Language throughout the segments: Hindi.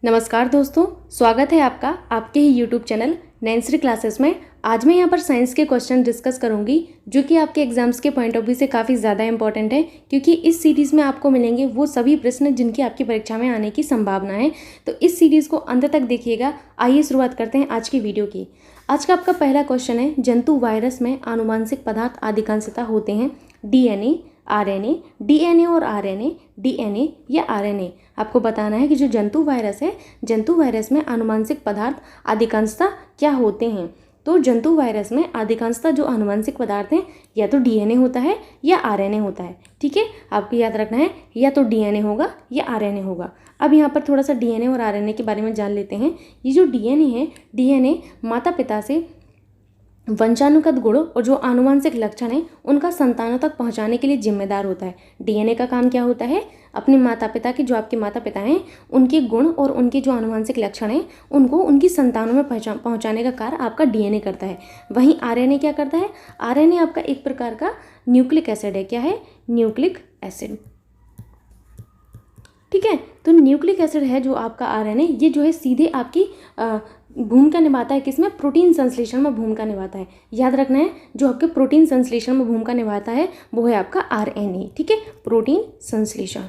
नमस्कार दोस्तों, स्वागत है आपका आपके ही यूट्यूब चैनल नैंसरी क्लासेस में। आज मैं यहाँ पर साइंस के क्वेश्चन डिस्कस करूँगी जो कि आपके एग्जाम्स के पॉइंट ऑफ व्यू से काफ़ी ज़्यादा इंपॉर्टेंट है, क्योंकि इस सीरीज़ में आपको मिलेंगे वो सभी प्रश्न जिनकी आपकी परीक्षा में आने की संभावना है। तो इस सीरीज़ को अंत तक देखिएगा। आइए शुरुआत करते हैं आज की वीडियो की। आज का आपका पहला क्वेश्चन है, जंतु वायरस में आनुवांशिक पदार्थ अधिकांशतः होते हैं डीएनए, आरएनए, डीएनए और आरएनए, डीएनए या आरएनए। आपको बताना है कि जो जंतु वायरस है, जंतु वायरस में आनुवांशिक पदार्थ अधिकांशतः क्या होते हैं। तो जंतु वायरस में अधिकांशतः जो आनुवांशिक पदार्थ हैं या तो डीएनए होता है या आरएनए होता है। ठीक है, आपको याद रखना है या तो डीएनए होगा या आरएनए होगा। अब यहाँ पर थोड़ा सा डीएनए और आरएनए के बारे में जान लेते हैं। ये जो डीएनए है, डीएनए माता पिता से वंशानुगत गुण और जो आनुवांशिक लक्षण है उनका संतानों तक पहुंचाने के लिए जिम्मेदार होता है। डीएनए का काम क्या होता है, अपने माता पिता के, जो आपके माता पिता हैं, उनके गुण और उनके जो आनुवांशिक लक्षण हैं उनको उनकी संतानों में पहुंचाने का कार्य आपका डीएनए करता है। वहीं आरएनए क्या करता है, आरएनए आपका एक प्रकार का न्यूक्लिक एसिड है। क्या है, न्यूक्लिक एसिड। ठीक है, तो न्यूक्लिक एसिड है जो आपका आरएनए, ये जो है सीधे आपकी भूमिका निभाता है किसमें, प्रोटीन संश्लेषण में भूमिका निभाता है। याद रखना है, जो आपके प्रोटीन संश्लेषण में भूमिका निभाता है वो है आपका आरएनए। ठीक है, प्रोटीन संश्लेषण।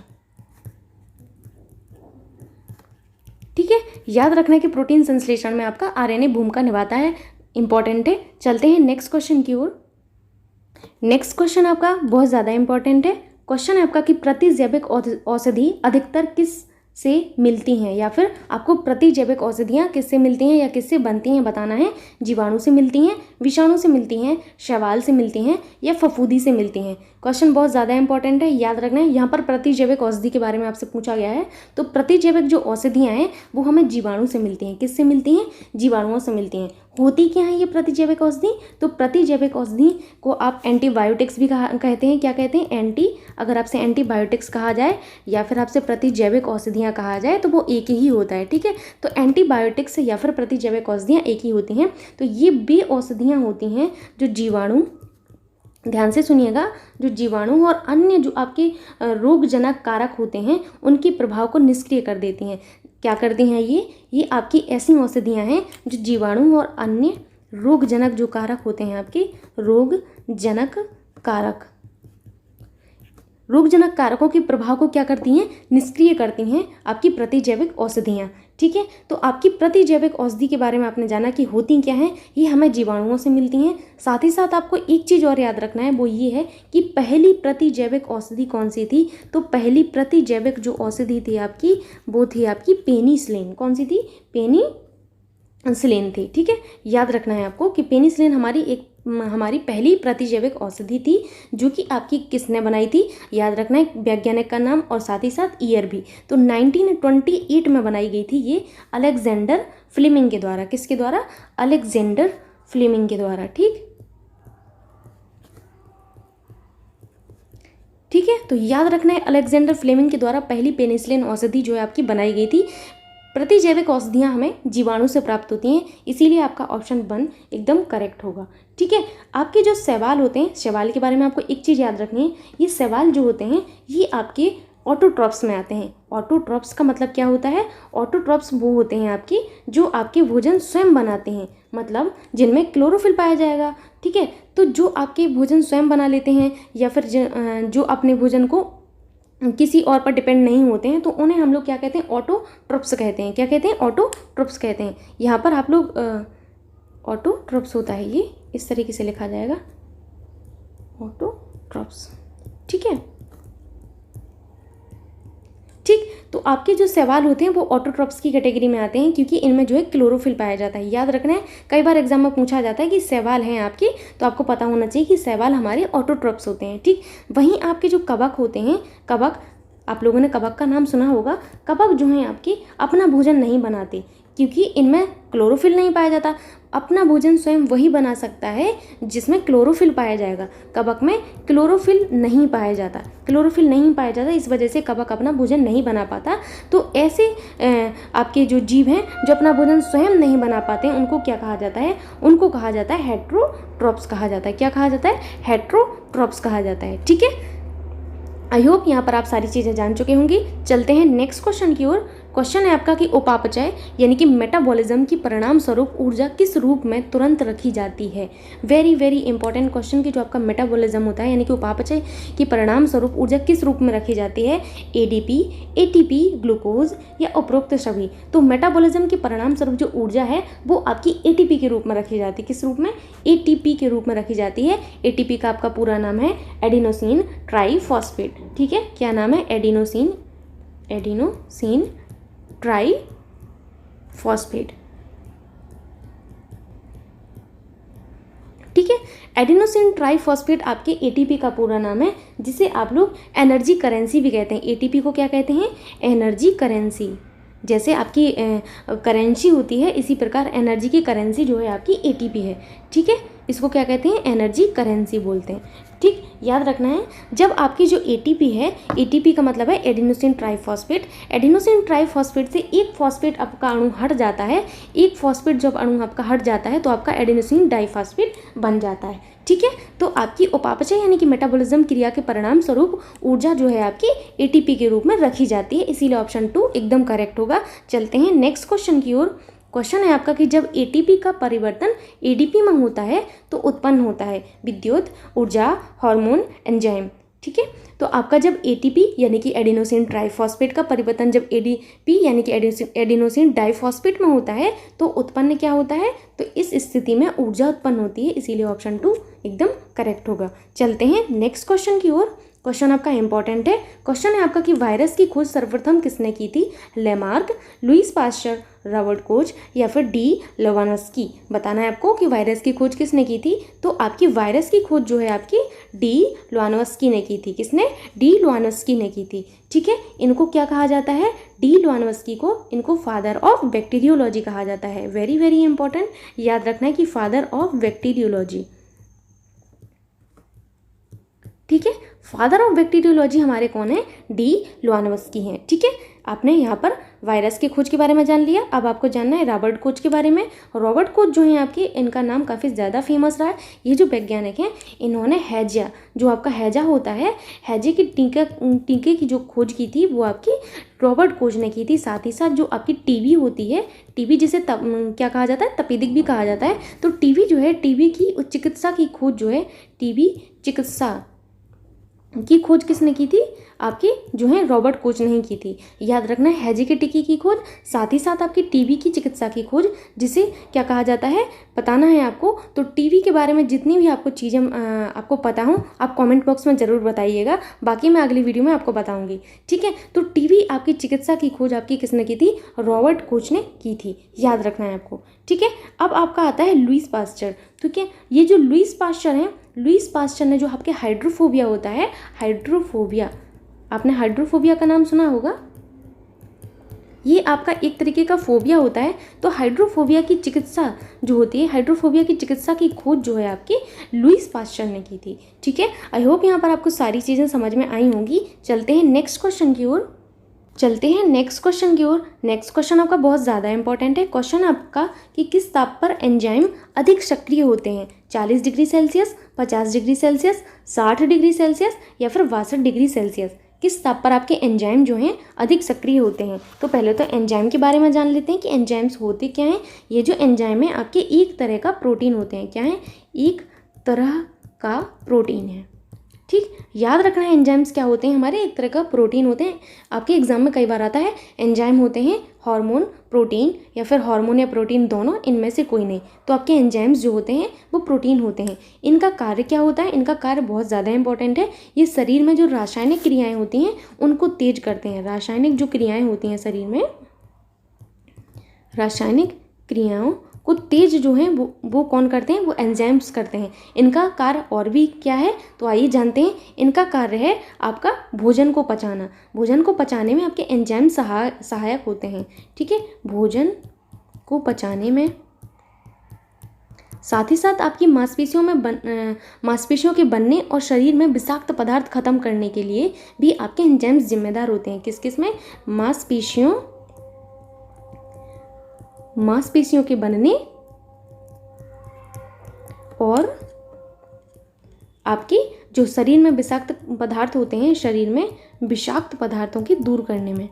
ठीक है, याद रखना है कि प्रोटीन संश्लेषण में आपका आरएनए भूमिका निभाता है, इंपॉर्टेंट है। चलते हैं नेक्स्ट क्वेश्चन की ओर। नेक्स्ट क्वेश्चन आपका बहुत ज़्यादा इंपॉर्टेंट है। क्वेश्चन है आपका कि प्रतिजैविक औषधि अधिकतर किस से मिलती हैं, या फिर आपको प्रतिजैविक औषधियाँ किससे मिलती हैं या किससे बनती हैं बताना है। जीवाणु से मिलती हैं, विषाणु से मिलती हैं, शैवाल से मिलती हैं या फफूंदी से मिलती हैं। क्वेश्चन बहुत ज़्यादा इंपॉर्टेंट है, याद रखना है। यहाँ पर प्रतिजैविक औषधि के बारे में आपसे पूछा गया है। तो प्रतिजैविक जो औषधियाँ हैं वो हमें जीवाणु से मिलती हैं। किससे मिलती हैं, जीवाणुओं से मिलती हैं। होती क्या है ये प्रतिजैविक औषधि, तो प्रतिजैविक औषधि को आप एंटीबायोटिक्स भी कहते हैं। क्या कहते हैं, अगर आपसे एंटीबायोटिक्स कहा जाए या फिर आपसे प्रतिजैविक औषधियाँ कहा जाए तो वो एक ही होता है। ठीक है, तो एंटीबायोटिक्स या फिर प्रतिजैविक औषधियाँ एक ही होती हैं। तो ये वे औषधियाँ होती हैं जो जीवाणु, ध्यान से सुनिएगा, जो जीवाणु और अन्य जो आपके रोगजनक कारक होते हैं उनके प्रभाव को निष्क्रिय कर देती हैं। क्या करती हैं ये आपकी ऐसी औषधियाँ हैं जो जीवाणु और अन्य रोगजनक जो कारक होते हैं, आपके रोगजनक कारकों के प्रभाव को क्या करती हैं, निष्क्रिय करती हैं आपकी प्रतिजैविक औषधियाँ। ठीक है, तो आपकी प्रतिजैविक औषधि के बारे में आपने जाना कि होती क्या हैं, ये हमें जीवाणुओं से मिलती हैं। साथ ही साथ आपको एक चीज़ और याद रखना है, वो ये है कि पहली प्रतिजैविक औषधि कौन सी थी। तो पहली प्रतिजैविक जो औषधि थी आपकी, वो थी आपकी पेनिसिलिन। कौन सी थी, पेनिसिलिन थी। ठीक है, याद रखना है आपको कि पेनिसिलिन हमारी पहली प्रतिजैविक औषधि थी, जो कि आपकी किसने बनाई थी। याद रखना है वैज्ञानिक का नाम और साथ ही साथ ईयर भी। तो 1928 में बनाई गई थी ये अलेक्जेंडर फ्लेमिंग के द्वारा। किसके द्वारा, अलेक्जेंडर फ्लेमिंग के द्वारा। ठीक है, तो याद रखना है अलेक्जेंडर फ्लेमिंग के द्वारा पहली पेनिसिलिन औषधि जो है आपकी बनाई गई थी। प्रतिजैविक औषधियाँ हमें जीवाणु से प्राप्त होती हैं, इसीलिए आपका ऑप्शन 1 एकदम करेक्ट होगा। ठीक है, आपके जो शैवाल होते हैं, शैवाल के बारे में आपको एक चीज़ याद रखनी है, ये शैवाल जो होते हैं ये आपके ऑटोट्रॉप्स में आते हैं। ऑटोट्रॉप्स का मतलब क्या होता है, ऑटोट्रॉप्स वो होते हैं आपकी जो आपके भोजन स्वयं बनाते हैं, मतलब जिनमें क्लोरोफिल पाया जाएगा। ठीक है, तो जो आपके भोजन स्वयं बना लेते हैं या फिर जो अपने भोजन को किसी और पर डिपेंड नहीं होते हैं, तो उन्हें हम लोग क्या कहते हैं, ऑटोट्रॉप्स कहते हैं। क्या कहते हैं, ऑटोट्रॉप्स कहते हैं। यहाँ पर आप लोग ऑटोट्रॉप्स होता है, ये इस तरीके से लिखा जाएगा, ऑटोट्रॉप्स। ठीक है, ठीक, तो आपके जो शैवाल होते हैं वो ऑटोट्रॉप्स की कैटेगरी में आते हैं, क्योंकि इनमें जो है क्लोरोफिल पाया जाता है। याद रखना है, कई बार एग्जाम में पूछा जाता है कि शैवाल हैं आपके, तो आपको पता होना चाहिए कि शैवाल हमारे ऑटोट्रॉप्स होते हैं। ठीक, वहीं आपके जो कवक होते हैं, कवक, आप लोगों ने कवक का नाम सुना होगा। कवक जो हैं आपके अपना भोजन नहीं बनाते, क्योंकि इनमें क्लोरोफिल नहीं पाया जाता। अपना भोजन स्वयं वही बना सकता है जिसमें क्लोरोफिल पाया जाएगा। कवक में क्लोरोफिल नहीं पाया जाता, इस वजह से कवक अपना भोजन नहीं बना पाता। तो ऐसे आपके जो जीव हैं जो अपना भोजन स्वयं नहीं बना पाते हैं, उनको क्या कहा जाता है, उनको कहा जाता है हेट्रोट्रॉप्स कहा जाता है। क्या कहा जाता है, हेट्रोट्रॉप्स कहा जाता है। ठीक है, आई होप यहाँ पर आप सारी चीज़ें जान चुके होंगी। चलते हैं नेक्स्ट क्वेश्चन की ओर। क्वेश्चन है आपका कि उपापचय यानी कि मेटाबॉलिज्म की परिणाम स्वरूप ऊर्जा किस रूप में तुरंत रखी जाती है। वेरी वेरी इंपॉर्टेंट क्वेश्चन कि जो आपका मेटाबॉलिज्म होता है यानी कि उपापचय की परिणाम स्वरूप ऊर्जा किस रूप में रखी जाती है, एडीपी, एटीपी, ग्लूकोज या उपरोक्त सभी। तो मेटाबॉलिज्म के परिणाम स्वरूप जो ऊर्जा है वो आपकी एटीपी के रूप में रखी जाती है। किस रूप में, एटीपी के रूप में रखी जाती है। एटीपी का आपका पूरा नाम है एडिनोसिन ट्राइफॉस्फेट। ठीक है, क्या नाम है, एडिनोसिन ट्राइफॉस्फेट। ठीक है, एडिनोसिन ट्राइफॉस्फेट आपके एटीपी का पूरा नाम है, जिसे आप लोग एनर्जी करेंसी भी कहते हैं। एटीपी को क्या कहते हैं, एनर्जी करेंसी। जैसे आपकी करेंसी होती है इसी प्रकार एनर्जी की करेंसी जो है आपकी एटीपी है। ठीक है, इसको क्या कहते हैं, एनर्जी करेंसी बोलते हैं। ठीक, याद रखना है, जब आपकी जो एटीपी है, एटीपी का मतलब है एडिनोसिन ट्राइफॉस्फेट। एडिनोसिन ट्राइफॉस्फेट से एक फॉस्फेट आपका अणु हट जाता है। एक फॉस्फेट जब अणु आपका हट जाता है तो आपका एडिनोसिन डाइफॉस्फेट बन जाता है। ठीक है, तो आपकी उपापचय यानी कि मेटाबॉलिज्म क्रिया के परिणाम स्वरूप ऊर्जा जो है आपकी एटीपी के रूप में रखी जाती है, इसीलिए ऑप्शन 2 एकदम करेक्ट होगा। चलते हैं नेक्स्ट क्वेश्चन की ओर। क्वेश्चन है आपका कि जब एटीपी का परिवर्तन एडीपी में होता है तो उत्पन्न होता है विद्युत, ऊर्जा, हार्मोन, एंजाइम। ठीक है, तो आपका जब एटीपी यानी कि एडिनोसिन ट्राइफॉस्फेट का परिवर्तन जब एडीपी यानी कि एडिनोसिन डाइफॉस्फेट में होता है तो उत्पन्न क्या होता है, तो इस स्थिति में ऊर्जा उत्पन्न होती है, इसीलिए ऑप्शन 2 एकदम करेक्ट होगा। चलते हैं नेक्स्ट क्वेश्चन की ओर। क्वेश्चन आपका इंपॉर्टेंट है। क्वेश्चन है आपका कि वायरस की खोज सर्वप्रथम किसने की थी, Lamarck, Lewis pasture, Robert Koch या फिर डी लोवानस्की। बताना है आपको कि वायरस की खोज किसने की थी। तो आपकी वायरस की खोज जो है आपकी डी लोवानस्की ने की थी। किसने, डी लोवानस्की ने की थी। ठीक है, इनको क्या कहा जाता है, डी लोवानस्की को इनको फादर ऑफ बैक्टीरियोलॉजी कहा जाता है। वेरी वेरी इंपॉर्टेंट, याद रखना है कि फादर ऑफ बैक्टीरियोलॉजी। ठीक है, फादर ऑफ बैक्टीरियोलॉजी हमारे कौन है, डी लोवानस्की हैं। ठीक है, आपने यहाँ पर वायरस की खोज के बारे में जान लिया। अब आपको जानना है रॉबर्ट कोच के बारे में। रॉबर्ट कोच जो है आपकी, इनका नाम काफ़ी ज़्यादा फेमस रहा है। ये जो वैज्ञानिक हैं इन्होंने हैजा, जो आपका हैजा होता है, हैजे की टीके की जो खोज की थी वो आपकी रॉबर्ट कोच ने की थी। साथ ही साथ जो आपकी टीबी होती है, टीबी जिसे क्या कहा जाता है, तपेदिक भी कहा जाता है। तो टीबी जो है, टीबी की चिकित्सा की खोज जो है, टीबी चिकित्सा की खोज किसने की थी, आपकी जो है रॉबर्ट कोच ने ही की थी। याद रखना है, हैजे के टीके की खोज, साथ ही साथ आपकी टीबी की चिकित्सा की खोज, जिसे क्या कहा जाता है, बताना है आपको। तो टीबी के बारे में जितनी भी आपको चीज़ें आपको पता हो आप कमेंट बॉक्स में ज़रूर बताइएगा, बाकी मैं अगली वीडियो में आपको बताऊंगी। ठीक है, तो टीबी आपकी चिकित्सा की खोज आपकी किसने की थी, रॉबर्ट कोच ने की थी। याद रखना है आपको। ठीक है, अब आपका आता है लुईस पास्चर। ठीक है, ये जो लुईस पास्चर हैं, लुईस पास्चर ने जो आपके हाइड्रोफोबिया होता है, हाइड्रोफोबिया, आपने हाइड्रोफोबिया का नाम सुना होगा, ये आपका एक तरीके का फोबिया होता है। तो हाइड्रोफोबिया की चिकित्सा जो होती है, हाइड्रोफोबिया की चिकित्सा की खोज जो है आपकी लुईस पास्चर ने की थी। ठीक है, आई होप यहाँ पर आपको सारी चीज़ें समझ में आई होंगी। चलते हैं नेक्स्ट क्वेश्चन की ओर। नेक्स्ट क्वेश्चन आपका बहुत ज़्यादा इंपॉर्टेंट है। क्वेश्चन आपका कि किस ताप पर एंजाइम अधिक सक्रिय होते हैं, 40 degree Celsius, 50 degree Celsius, 60 degree Celsius या फिर 62 डिग्री सेल्सियस। किस ताप पर आपके एंजाइम जो हैं अधिक सक्रिय होते हैं। तो पहले तो एंजाइम के बारे में जान लेते हैं कि एंजाइम्स होते क्या हैं। ये जो एंजाइम है आपके एक तरह का प्रोटीन होते हैं। क्या है, एक तरह का प्रोटीन है। ठीक, याद रखना है एंजाइम्स क्या होते हैं, हमारे एक तरह का प्रोटीन होते हैं। आपके एग्जाम में कई बार आता है एंजाइम होते हैं हार्मोन, प्रोटीन या फिर हार्मोन या प्रोटीन दोनों, इनमें से कोई नहीं। तो आपके एंजाइम्स जो होते हैं वो प्रोटीन होते हैं। इनका कार्य क्या होता है, इनका कार्य बहुत ज़्यादा इंपॉर्टेंट है। ये शरीर में जो रासायनिक क्रियाएँ होती हैं उनको तेज करते हैं। रासायनिक जो क्रियाएँ होती हैं शरीर में, रासायनिक क्रियाओं को तेज जो है वो कौन करते हैं, वो एंजाइम्स करते हैं। इनका कार्य और भी क्या है, तो आइए जानते हैं। इनका कार्य है आपका भोजन को पचाना। भोजन को पचाने में आपके एंजाइम सहायक होते हैं। ठीक है, भोजन को पचाने में, साथ ही साथ आपकी मांसपेशियों के बनने और शरीर में विषाक्त पदार्थ खत्म करने के लिए भी आपके एंजाइम्स जिम्मेदार होते हैं। किस किस में, मांसपेशियों के बनने और आपकी जो शरीर में विषाक्त पदार्थ होते हैं, शरीर में विषाक्त पदार्थों की दूर करने में।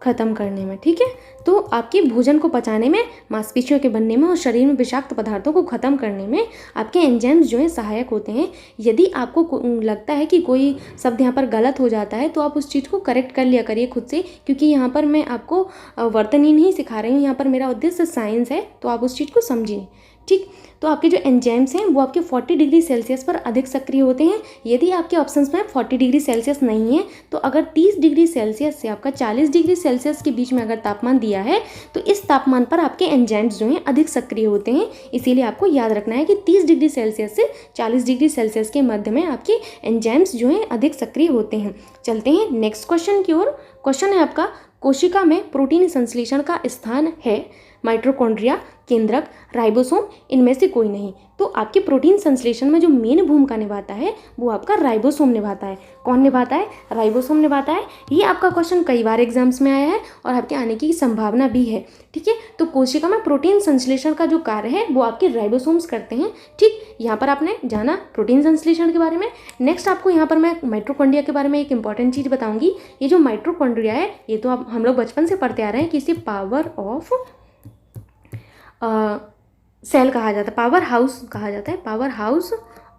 खत्म करने में, ठीक है। तो आपके भोजन को पचाने में, मांसपेशियों के बनने में और शरीर में विषाक्त पदार्थों को खत्म करने में आपके एंजाइम्स जो हैं सहायक होते हैं। यदि आपको लगता है कि कोई शब्द यहाँ पर गलत हो जाता है तो आप उस चीज़ को करेक्ट कर लिया करिए खुद से, क्योंकि यहाँ पर मैं आपको वर्तनी नहीं सिखा रही हूँ, यहाँ पर मेरा उद्देश्य साइंस है, तो आप उस चीज़ को समझिए, ठीक। तो आपके जो एंजाइम्स हैं वो आपके 40 डिग्री सेल्सियस पर अधिक सक्रिय होते हैं। यदि आपके ऑप्शंस में 40 डिग्री सेल्सियस नहीं है तो अगर 30 डिग्री सेल्सियस से आपका 40 डिग्री सेल्सियस के बीच में अगर तापमान दिया है तो इस तापमान पर आपके एंजाइम्स जो हैं अधिक सक्रिय होते हैं। इसीलिए आपको याद रखना है कि 30 डिग्री सेल्सियस से 40 डिग्री सेल्सियस के मध्य में आपके एंजाइम्स जो हैं अधिक सक्रिय होते हैं। चलते हैं नेक्स्ट क्वेश्चन की ओर। क्वेश्चन है आपका, कोशिका में प्रोटीन संश्लेषण का स्थान है माइटोकॉन्ड्रिया, केंद्रक, राइबोसोम, इनमें से कोई नहीं। तो आपके प्रोटीन संश्लेषण में जो मेन भूमिका निभाता है वो आपका राइबोसोम निभाता है। कौन निभाता है? राइबोसोम निभाता है। ये आपका क्वेश्चन कई बार एग्जाम्स में आया है और आपके आने की संभावना भी है, ठीक है। तो कोशिका में प्रोटीन संश्लेषण का जो कार्य है वो आपके राइबोसोम्स करते हैं, ठीक। यहाँ पर आपने जाना प्रोटीन संश्लेषण के बारे में। नेक्स्ट आपको यहाँ पर मैं माइटोकॉन्ड्रिया के बारे में एक इंपॉर्टेंट चीज़ बताऊंगी। ये जो माइटोकॉन्ड्रिया है ये तो आप हम लोग बचपन से पढ़ते आ रहे हैं कि इसे पावर ऑफ सेल कहा जाता है, पावर हाउस कहा जाता है, पावर हाउस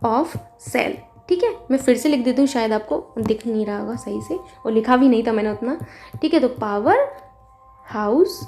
ऑफ सेल, ठीक है। मैं फिर से लिख देती हूँ, शायद आपको दिख नहीं रहा होगा सही से, और लिखा भी नहीं था मैंने उतना, ठीक है। तो power house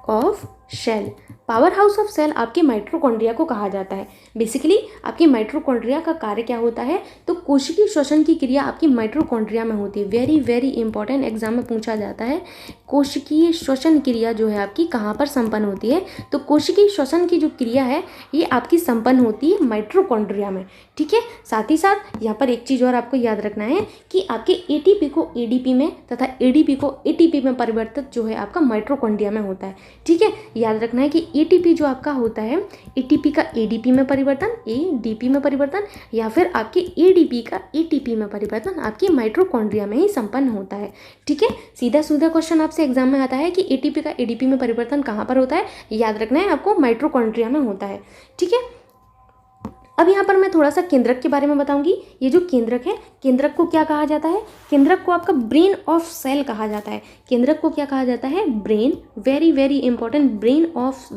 of cell, power house of cell आपके माइटोकॉन्ड्रिया को कहा जाता है। बेसिकली आपकी माइटोकॉन्ड्रिया का कार्य क्या होता है? तो कोशिकीय श्वसन की क्रिया आपकी माइटोकॉन्ड्रिया में होती है। वेरी वेरी इंपॉर्टेंट, एग्जाम में पूछा जाता है, कोशिकीय श्वसन क्रिया जो है आपकी कहाँ पर संपन्न होती है? तो कोशिकीय श्वसन की जो क्रिया है ये आपकी संपन्न होती है माइटोकॉन्ड्रिया में, ठीक है। साथ ही साथ यहाँ पर एक चीज़ और आपको याद रखना है कि आपके एटीपी को एडीपी में तथा एडीपी को एटीपी में परिवर्तित जो है आपका माइटोकॉन्ड्रिया में होता है, ठीक है। याद रखना है कि एटीपी जो आपका होता है, एटीपी का एडीपी में परिवर्तन, एडीपी में परिवर्तन, या फिर आपके एडीपी का एटीपी में परिवर्तन आपकी माइटोकॉन्ड्रिया में ही संपन्न होता है, ठीक है। सीधा सीधा क्वेश्चन आपसे एग्जाम में आता है कि एटीपी का एडीपी में परिवर्तन कहाँ पर होता है? याद रखना है आपको माइटोकॉन्ड्रिया में होता है, ठीक है। अब यहाँ पर मैं थोड़ा सा केंद्रक के बारे में बताऊंगी। ये जो केंद्रक है, केंद्रक को क्या कहा जाता है? केंद्रक को आपका ब्रेन ऑफ सेल कहा जाता है। केंद्रक को क्या कहा जाता है? Brain, very very important, brain of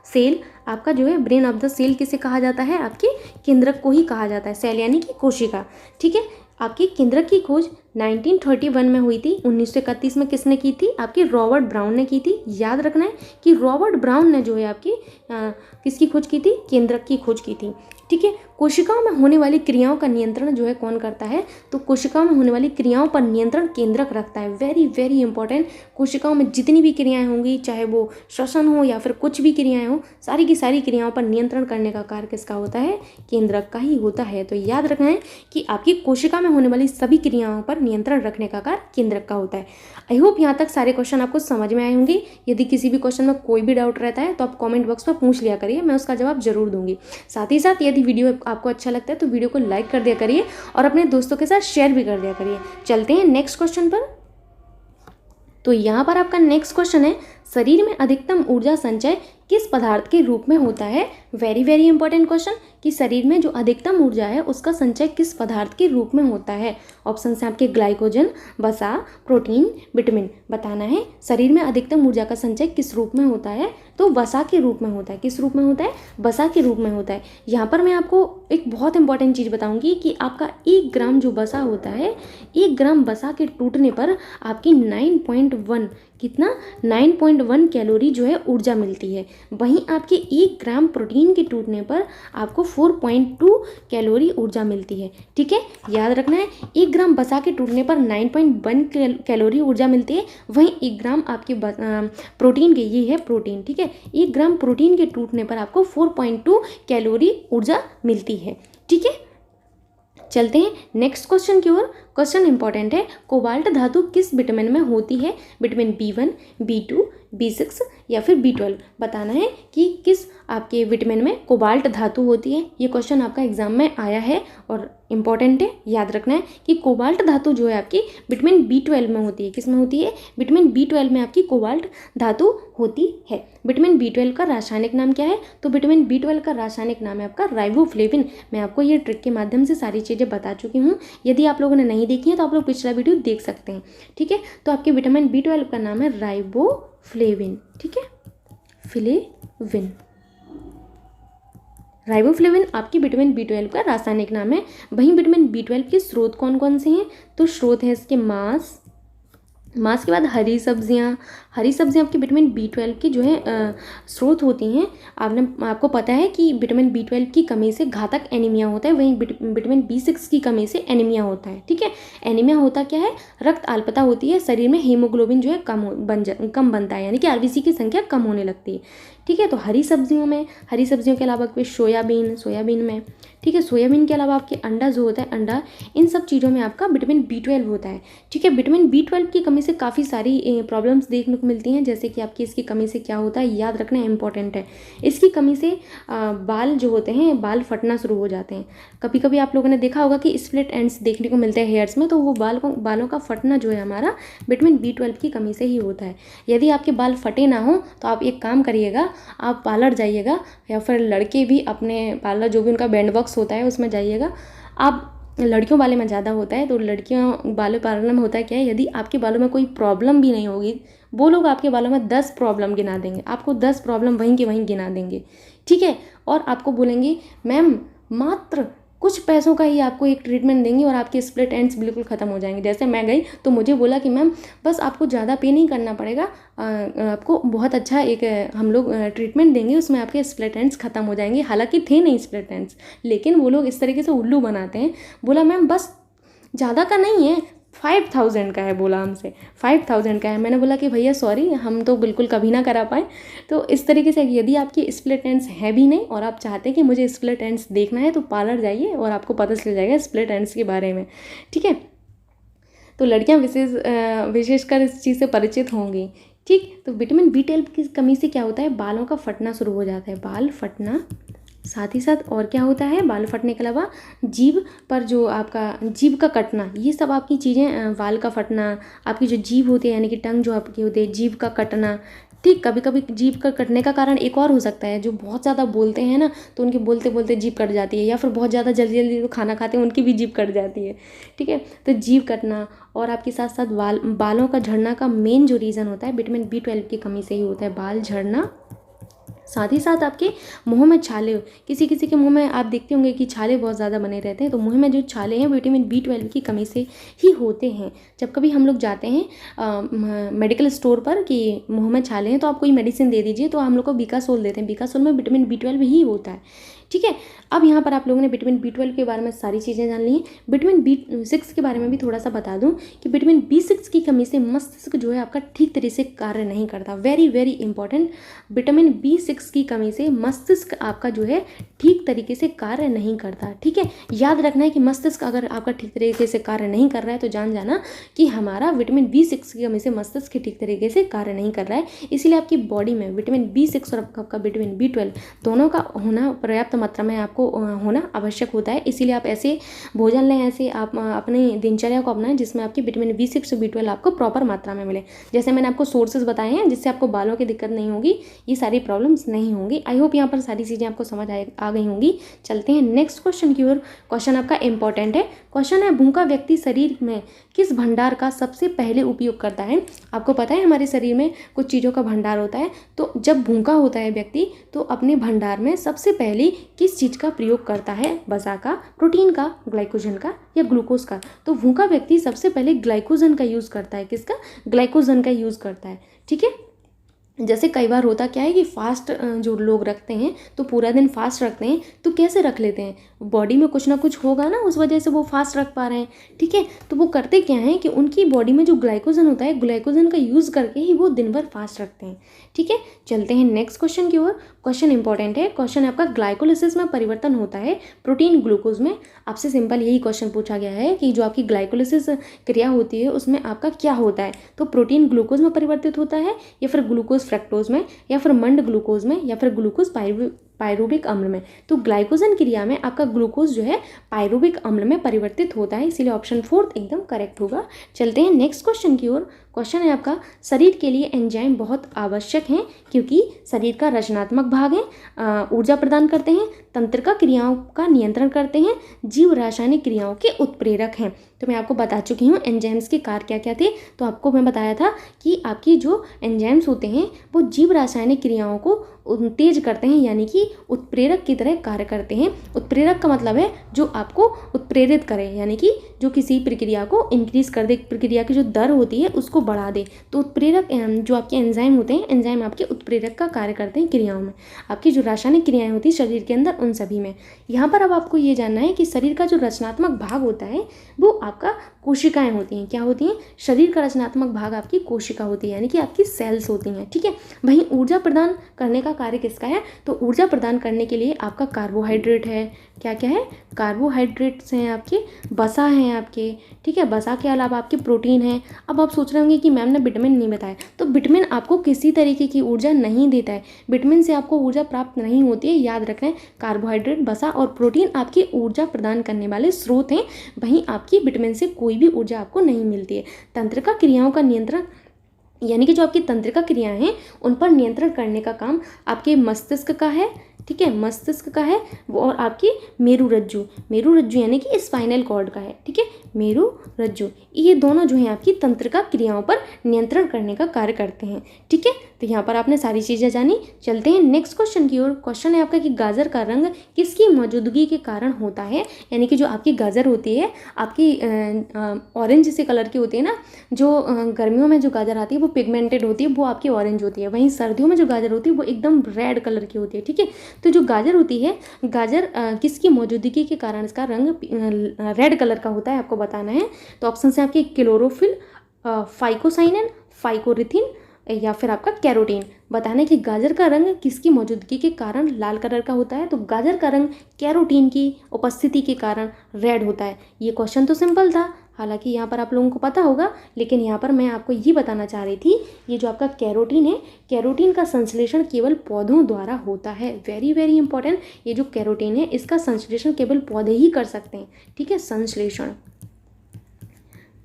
cell. आपका जो है ब्रेन ऑफ द सेल किसे कहा जाता है? आपके केंद्रक को ही कहा जाता है, सेल यानी कि कोशिका, ठीक है। आपकी केंद्रक की खोज 1931 में हुई थी। 1931 में किसने की थी? आपकी रॉबर्ट ब्राउन ने की थी। याद रखना है कि रॉबर्ट ब्राउन ने जो है आपकी किसकी खोज की थी? केंद्रक की खोज की थी, ठीक है। कोशिकाओं में होने वाली क्रियाओं का नियंत्रण जो है कौन करता है? तो कोशिकाओं में होने वाली क्रियाओं पर नियंत्रण केंद्रक रखता है। वेरी वेरी इंपॉर्टेंट, कोशिकाओं में जितनी भी क्रियाएं होंगी, चाहे वो श्वसन हो या फिर कुछ भी क्रियाएं हो, सारी की सारी क्रियाओं पर नियंत्रण करने का कार्य किसका होता है? केंद्रक का ही होता है। तो याद रखना है कि आपकी कोशिका में होने वाली सभी क्रियाओं पर नियंत्रण रखने का कार्य केंद्रक का होता है। आई होप यहाँ तक सारे क्वेश्चन आपको समझ में आए होंगे। यदि किसी भी क्वेश्चन में कोई भी डाउट रहता है तो आप कमेंट बॉक्स पर पूछ लिया करिए, मैं उसका जवाब जरूर दूंगी। साथ ही साथ यदि वीडियो आपको अच्छा लगता है तो वीडियो को लाइक कर दिया करिए और अपने दोस्तों के साथ शेयर भी कर दिया करिए। चलते हैं नेक्स्ट क्वेश्चन पर। तो यहाँ पर आपका नेक्स्ट क्वेश्चन है, शरीर में अधिकतम ऊर्जा संचय किस पदार्थ के रूप में होता है? वेरी वेरी इंपॉर्टेंट क्वेश्चन कि शरीर में जो अधिकतम ऊर्जा है उसका संचय किस पदार्थ के रूप में होता है? ऑप्शन है आपके ग्लाइकोजन, वसा, प्रोटीन, विटामिन। बताना है शरीर में अधिकतम ऊर्जा का संचय किस रूप में होता है? तो वसा के रूप में होता है। किस रूप में होता है? वसा के रूप में होता है। यहाँ पर मैं आपको एक बहुत इंपॉर्टेंट चीज़ बताऊंगी कि आपका 1 ग्राम जो वसा होता है, 1 ग्राम वसा के टूटने पर आपकी 9.1 कितना 9.1 कैलोरी जो है ऊर्जा मिलती है। वहीं आपके 1 ग्राम प्रोटीन के टूटने पर आपको 4.2 कैलोरी ऊर्जा मिलती है, ठीक है। याद रखना है 1 ग्राम वसा के टूटने पर 9.1 कैलोरी ऊर्जा मिलती है। वहीं 1 ग्राम आपके प्रोटीन के, ये है प्रोटीन, ठीक है, 1 ग्राम प्रोटीन के टूटने पर आपको 4.2 कैलोरी ऊर्जा मिलती है, ठीक है। चलते हैं नेक्स्ट क्वेश्चन की ओर। क्वेश्चन इंपॉर्टेंट है, कोबाल्ट धातु किस विटामिन में होती है? विटामिन B1, B2, B6 या फिर B12। बताना है कि किस आपके विटामिन में कोबाल्ट धातु होती है। ये क्वेश्चन आपका एग्जाम में आया है और इंपॉर्टेंट है। याद रखना है कि कोबाल्ट धातु जो है आपकी विटामिन B12 में होती है। किस में होती है? विटामिन B12 में आपकी कोबाल्ट धातु होती है। विटामिन B12 का रासायनिक नाम क्या है? तो विटामिन B12 का रासायनिक नाम है आपका राइबोफ्लेविन। मैं आपको ये ट्रिक के माध्यम से सारी चीज़ें बता चुकी हूँ। यदि आप लोगों ने नहीं नहीं देखी है तो आप लोग पिछला वीडियो देख सकते हैं। ठीक है, तो आपके विटामिन B12 का नाम है राइबोफ्लेविन। ठीक है, फ्लेविन, राइबोफ्लेविन आपकी विटामिन B12 का रासायनिक नाम है। वहीं विटामिन B12 के स्रोत कौन कौन से हैं? तो स्रोत है इसके मांस के बाद हरी सब्जियां आपकी विटामिन B12 की जो है स्रोत होती हैं। आपको पता है कि विटामिन B12 की कमी से घातक एनीमिया होता है, वहीं विटामिन B6 की कमी से एनीमिया होता है। ठीक है, एनीमिया होता क्या है? रक्त अल्पता होती है, शरीर में हीमोग्लोबिन जो है कम बनता है, यानी कि RBC की संख्या कम होने लगती है। ठीक है, तो हरी सब्जियों के अलावा कोई सोयाबीन में, ठीक है, सोयाबीन के अलावा आपके अंडा जो होता है, अंडा, इन सब चीज़ों में आपका विटामिन B12 होता है। ठीक है, विटामिन B12 की कमी से काफ़ी सारी प्रॉब्लम्स देखने को मिलती हैं, जैसे कि आपकी इसकी कमी से क्या होता है, याद रखना इंपॉर्टेंट है। इसकी कमी से बाल जो होते हैं, बाल फटना शुरू हो जाते हैं। कभी कभी आप लोगों ने देखा होगा कि स्प्लिट एंड्स देखने को मिलते हैं हेयर्स में, तो वो बालों का फटना जो है हमारा विटामिन B12 की कमी से ही होता है। यदि आपके बाल फटे ना हो तो आप एक काम करिएगा, आप पार्लर जाइएगा, या फिर लड़के भी अपने पार्लर जो भी उनका बैंड बॉक्स होता है उसमें जाइएगा। आप लड़कियों वाले में ज़्यादा होता है, तो लड़कियों वाले पार्लर में होता है क्या है, यदि आपके बालों में कोई प्रॉब्लम भी नहीं होगी, वो लोग आपके बालों में 10 प्रॉब्लम गिना देंगे, आपको 10 प्रॉब्लम वहीं के वहीं गिना देंगे। ठीक है, और आपको बोलेंगे मैम मात्र कुछ पैसों का ही आपको एक ट्रीटमेंट देंगे और आपके स्प्लिट एंड्स बिल्कुल ख़त्म हो जाएंगे। जैसे मैं गई तो मुझे बोला कि मैम बस आपको ज़्यादा पे नहीं करना पड़ेगा, आपको बहुत अच्छा एक हम लोग ट्रीटमेंट देंगे, उसमें आपके स्प्लिट एंड्स ख़त्म हो जाएंगे। हालांकि थे नहीं स्प्लिट एंड्स, लेकिन वो लोग इस तरीके से उल्लू बनाते हैं। बोला मैम बस ज़्यादा का नहीं है, 5000 का है, बोला हमसे 5000 का है। मैंने बोला कि भैया सॉरी, हम तो बिल्कुल कभी ना करा पाए। तो इस तरीके से यदि आपकी स्प्लिट एंड्स है भी नहीं और आप चाहते हैं कि मुझे स्प्लिट एंड्स देखना है, तो पार्लर जाइए और आपको पता चल जाएगा स्प्लिट एंड्स के बारे में। ठीक है, तो लड़कियां विशेषकर इस चीज़ से परिचित होंगी। ठीक, तो विटामिन B12 की कमी से क्या होता है, बालों का फटना शुरू हो जाता है, बाल फटना। साथ ही साथ और क्या होता है, बाल फटने के अलावा जीभ पर जो आपका जीभ का कटना, ये सब आपकी चीज़ें, बाल का फटना, आपकी जो जीभ होती है यानी कि टंग जो आपकी होती है, जीभ का कटना। ठीक, कभी कभी जीभ का कटने का कारण एक और हो सकता है, जो बहुत ज़्यादा बोलते हैं ना, तो उनके बोलते बोलते जीभ कट जाती है, या फिर बहुत ज़्यादा जल्दी जल्दी तो खाना खाते हैं, उनकी भी जीभ कट जाती है। ठीक है, तो जीभ कटना और आपके साथ साथ बालों का झड़ना का मेन जो रीज़न होता है विटामिन B12 की कमी से ही होता है, बाल झड़ना। साथ ही साथ आपके मुंह में छाले, किसी किसी के मुंह में आप देखते होंगे कि छाले बहुत ज़्यादा बने रहते हैं, तो मुंह में जो छाले हैं विटामिन B12 की कमी से ही होते हैं। जब कभी हम लोग जाते हैं मेडिकल स्टोर पर कि मुंह में छाले हैं तो आप कोई मेडिसिन दे दीजिए, तो हम लोग को बिकासोल देते हैं, बिकासोल में विटामिन B12 ही होता है। ठीक है, अब यहाँ पर आप लोगों ने विटामिन B12 के बारे में सारी चीज़ें जान ली हैं। विटामिन B6 के बारे में भी थोड़ा सा बता दूं कि विटामिन B6 की कमी से मस्तिष्क जो है आपका ठीक तरीके से कार्य नहीं करता। Very very important, vitamin B6 की कमी से मस्तिष्क आपका जो है ठीक तरीके से कार्य नहीं करता। ठीक है, याद रखना है कि मस्तिष्क अगर आपका ठीक तरीके से कार्य नहीं कर रहा है तो जान जाना कि हमारा विटामिन B6 की कमी से मस्तिष्क ठीक तरीके से कार्य नहीं कर रहा है। इसीलिए आपकी बॉडी में विटामिन B6 और आपका विटामिन B12 दोनों का होना पर्याप्त मात्रा में आपको होना आवश्यक होता है। इसीलिए आप ऐसे भोजन लें, ऐसे आप अपनी दिनचर्या को अपनाएं जिसमें आपकी विटामिन B6 और B12 आपको प्रॉपर मात्रा में मिले। जैसे मैंने आपको सोर्सेज बताए हैं जिससे आपको बालों की दिक्कत नहीं होगी, ये सारी प्रॉब्लम्स नहीं होंगी। आई होप यहाँ पर सारी चीज़ें आपको समझ आ गई होंगी। चलते हैं नेक्स्ट क्वेश्चन की ओर। क्वेश्चन आपका इंपॉर्टेंट है। क्वेश्चन है, भूखा व्यक्ति शरीर में किस भंडार का सबसे पहले उपयोग करता है? आपको पता है हमारे शरीर में कुछ चीज़ों का भंडार होता है, तो जब भूखा होता है व्यक्ति तो अपने भंडार में सबसे पहले किस चीज़ का प्रयोग करता है? वसा का, प्रोटीन का, ग्लाइकोजन का या ग्लूकोज का? तो भूखा व्यक्ति सबसे पहले ग्लाइकोजन का यूज़ करता है। किसका? ग्लाइकोजन का यूज़ करता है। ठीक है, जैसे कई बार होता क्या है कि फास्ट जो लोग रखते हैं तो पूरा दिन फास्ट रखते हैं, तो कैसे रख लेते हैं? बॉडी में कुछ ना कुछ होगा ना, उस वजह से वो फास्ट रख पा रहे हैं। ठीक है, तो वो करते क्या हैं कि उनकी बॉडी में जो ग्लाइकोजन होता है, ग्लाइकोजन का यूज़ करके ही वो दिन भर फास्ट रखते हैं। ठीक है, चलते हैं नेक्स्ट क्वेश्चन की ओर। क्वेश्चन इंपॉर्टेंट है। क्वेश्चन आपका, ग्लाइकोलिसिस में परिवर्तन होता है प्रोटीन ग्लूकोज में। आपसे सिंपल यही क्वेश्चन पूछा गया है कि जो आपकी ग्लाइकोलिसिस क्रिया होती है उसमें आपका क्या होता है? तो प्रोटीन ग्लूकोज में परिवर्तित होता है, या फिर ग्लूकोज फ्रक्टोज में, या फिर मंड ग्लूकोज में, या फिर ग्लूकोज पायरुविक अम्ल में। तो ग्लाइकोजन क्रिया में आपका ग्लूकोज जो है पायरुविक अम्ल में परिवर्तित होता है, इसीलिए ऑप्शन 4 एकदम करेक्ट होगा। चलते हैं नेक्स्ट क्वेश्चन की ओर। क्वेश्चन है आपका, शरीर के लिए एंजाइम बहुत आवश्यक हैं क्योंकि शरीर का रचनात्मक भाग है, ऊर्जा प्रदान करते हैं, तंत्रिका क्रियाओं का नियंत्रण करते हैं, जीव रासायनिक क्रियाओं के उत्प्रेरक हैं। तो मैं आपको बता चुकी हूँ एंजाइम्स के कार्य क्या क्या थे। तो आपको मैं बताया था कि आपकी जो एंजाइम्स होते हैं वो जीव रासायनिक क्रियाओं को तेज करते हैं, यानी कि उत्प्रेरक की तरह कार्य करते हैं। उत्प्रेरक का मतलब है जो आपको उत्प्रेरित करे, यानी कि जो किसी प्रक्रिया को इंक्रीज कर दे, प्रक्रिया की जो दर होती है उसको बढ़ा दे। तो उत्प्रेरक जो आपके एंजाइम होते हैं, एंजाइम आपके उत्प्रेरक का कार्य करते हैं क्रियाओं में। आपकी जो रासायनिक क्रियाएं होती हैं शरीर के अंदर उन सभी में। यहाँ पर अब आपको ये जानना है कि शरीर का जो रचनात्मक भाग होता है वो आपका कोशिकाएं होती हैं। क्या होती हैं? शरीर का रचनात्मक भाग आपकी कोशिका होती है, यानी कि आपकी सेल्स होती हैं। ठीक है। वहीं ऊर्जा प्रदान करने का कार्य किसका है? तो ऊर्जा प्रदान करने के लिए आपका कार्बोहाइड्रेट है। क्या क्या है? कार्बोहाइड्रेट्स हैं आपके, वसा हैं आपके। ठीक है। वसा के अलावा आपके प्रोटीन है। अब आप सोच रहे होंगे कि मैम ने विटामिन नहीं बताया, तो विटामिन आपको किसी तरीके की ऊर्जा नहीं देता है। विटामिन से आपको ऊर्जा प्राप्त नहीं होती है, याद रखें। कार्बोहाइड्रेट, वसा और प्रोटीन आपकी ऊर्जा प्रदान करने वाले स्रोत हैं। वहीं आपकी विटामिन से कोई भी ऊर्जा आपको नहीं मिलती है। तंत्रिका क्रियाओं का नियंत्रण, यानी कि जो आपकी तंत्रिका क्रियाएं हैं उन पर नियंत्रण करने का काम आपके मस्तिष्क का है। ठीक है। मस्तिष्क का है वो, और आपकी मेरुरज्जु, मेरुरज्जु यानी कि स्पाइनल कॉर्ड का है। ठीक है। मेरुरज्जु, ये दोनों जो है आपकी तंत्रिका क्रियाओं पर नियंत्रण करने का कार्य करते हैं। ठीक है। तो यहाँ पर आपने सारी चीज़ें जानी। चलते हैं नेक्स्ट क्वेश्चन की ओर। क्वेश्चन है आपका कि गाजर का रंग किसकी मौजूदगी के कारण होता है? यानी कि जो आपकी गाजर होती है आपकी ऑरेंज से कलर की होती है ना। जो गर्मियों में जो गाजर आती है वो पिगमेंटेड होती है, वो आपकी ऑरेंज होती है। वहीं सर्दियों में जो गाजर होती है वो एकदम रेड कलर की होती है। ठीक है। तो जो गाजर होती है, गाजर किसकी मौजूदगी के कारण इसका रंग रेड कलर का होता है, आपको बताना है। तो ऑप्शन है आपके क्लोरोफिल, फाइकोसाइनिन, फाइकोरिथिन या फिर आपका कैरोटीन। बताना है कि गाजर का रंग किसकी मौजूदगी के कारण लाल कलर का होता है। तो गाजर का रंग कैरोटीन की उपस्थिति के कारण रेड होता है। ये क्वेश्चन तो सिंपल था, हालांकि यहाँ पर आप लोगों को पता होगा, लेकिन यहाँ पर मैं आपको ये बताना चाह रही थी, ये जो आपका कैरोटीन है, कैरोटीन का संश्लेषण केवल पौधों द्वारा होता है। वेरी वेरी इंपॉर्टेंट, ये जो कैरोटीन है इसका संश्लेषण केवल पौधे ही कर सकते हैं। ठीक है। संश्लेषण,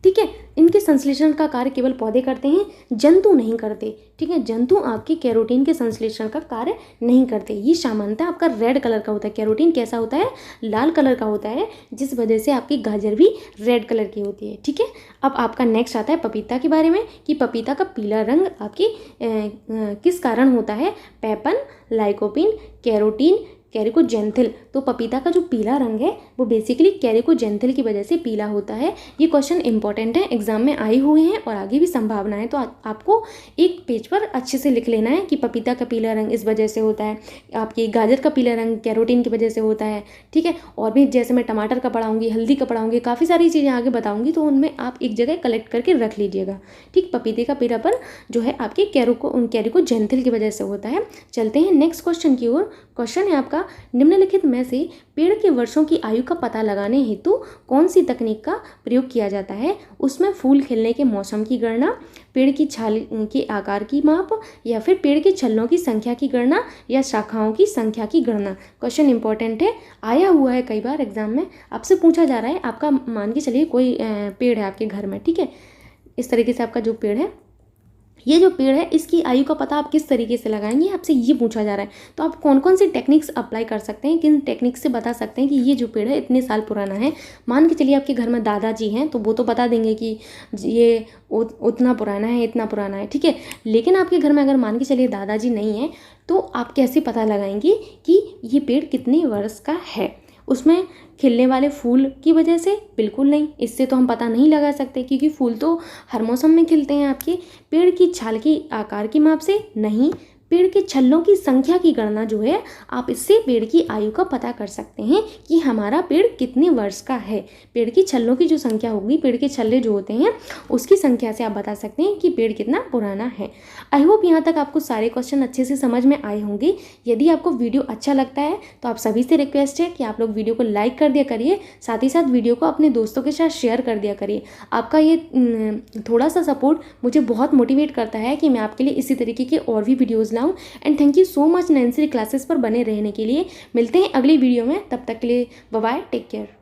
ठीक है, इनके संश्लेषण का कार्य केवल पौधे करते हैं, जंतु नहीं करते। ठीक है। जंतु आपके कैरोटीन के संश्लेषण का कार्य नहीं करते। ये सामान्यतः आपका रेड कलर का होता है। कैरोटीन कैसा होता है? लाल कलर का होता है, जिस वजह से आपकी गाजर भी रेड कलर की होती है। ठीक है। अब आपका नेक्स्ट आता है पपीता के बारे में, कि पपीता का पीला रंग आपकी किस कारण होता है? पैपन, लाइकोपिन, कैरोटीन, कैरिकोजेंथिल। तो पपीता का जो पीला रंग है वो बेसिकली कैरिकोजेंथिल की वजह से पीला होता है। ये क्वेश्चन इंपॉर्टेंट है, एग्जाम में आए हुए हैं और आगे भी संभावना है। तो आपको एक पेज पर अच्छे से लिख लेना है कि पपीता का पीला रंग इस वजह से होता है, आपकी गाजर का पीला रंग कैरोटीन की वजह से होता है। ठीक है। और भी जैसे मैं टमाटर का पढ़ाऊंगी, हल्दी का पढ़ाऊंगी, काफ़ी सारी चीज़ें आगे बताऊंगी, तो उनमें आप एक जगह कलेक्ट करके रख लीजिएगा। ठीक। पपीते का पीलापन जो है आपके कैरिकोजेंथिल की वजह से होता है। चलते हैं नेक्स्ट क्वेश्चन की ओर। क्वेश्चन है आपका, निम्नलिखित में से पेड़ के वर्षों की आयु का पता लगाने हेतु कौन सी तकनीक का प्रयोग किया जाता है? उसमें फूल खिलने के मौसम की गणना, पेड़ की छाल के आकार की माप, या फिर पेड़ के छल्लों की संख्या की गणना, या शाखाओं की संख्या की गणना। क्वेश्चन इंपॉर्टेंट है, आया हुआ है कई बार एग्जाम में, आपसे पूछा जा रहा है। आपका मान के चलिए कोई पेड़ है आपके घर में। ठीक है। इस तरीके से आपका जो पेड़ है, ये जो पेड़ है इसकी आयु का पता आप किस तरीके से लगाएंगे, आपसे ये पूछा जा रहा है। तो आप कौन कौन सी टेक्निक्स अप्लाई कर सकते हैं, किन टेक्निक से बता सकते हैं कि ये जो पेड़ है इतने साल पुराना है। मान के चलिए आपके घर में दादाजी हैं तो वो तो बता देंगे कि ये उतना पुराना है, इतना पुराना है। ठीक है। लेकिन आपके घर में अगर मान के चलिए दादाजी नहीं है, तो आप कैसे पता लगाएंगे कि ये पेड़ कितने वर्ष का है? उसमें खिलने वाले फूल की वजह से? बिल्कुल नहीं, इससे तो हम पता नहीं लगा सकते, क्योंकि फूल तो हर मौसम में खिलते हैं। आपके पेड़ की छाल की आकार की माप से? नहीं। पेड़ के छल्लों की संख्या की गणना जो है, आप इससे पेड़ की आयु का पता कर सकते हैं कि हमारा पेड़ कितने वर्ष का है। पेड़ की छल्लों की जो संख्या होगी, पेड़ के छल्ले जो होते हैं उसकी संख्या से आप बता सकते हैं कि पेड़ कितना पुराना है। आई होप यहाँ तक आपको सारे क्वेश्चन अच्छे से समझ में आए होंगे। यदि आपको वीडियो अच्छा लगता है तो आप सभी से रिक्वेस्ट है कि आप लोग वीडियो को लाइक कर दिया करिए, साथ ही साथ वीडियो को अपने दोस्तों के साथ शेयर कर दिया करिए। आपका ये थोड़ा सा सपोर्ट मुझे बहुत मोटिवेट करता है कि मैं आपके लिए इसी तरीके के और भी वीडियोज़ लाऊं। And thank you so much Nancy classes पर बने रहने के लिए। मिलते हैं अगली वीडियो में, तब तक के लिए बाय बाय, टेक केयर।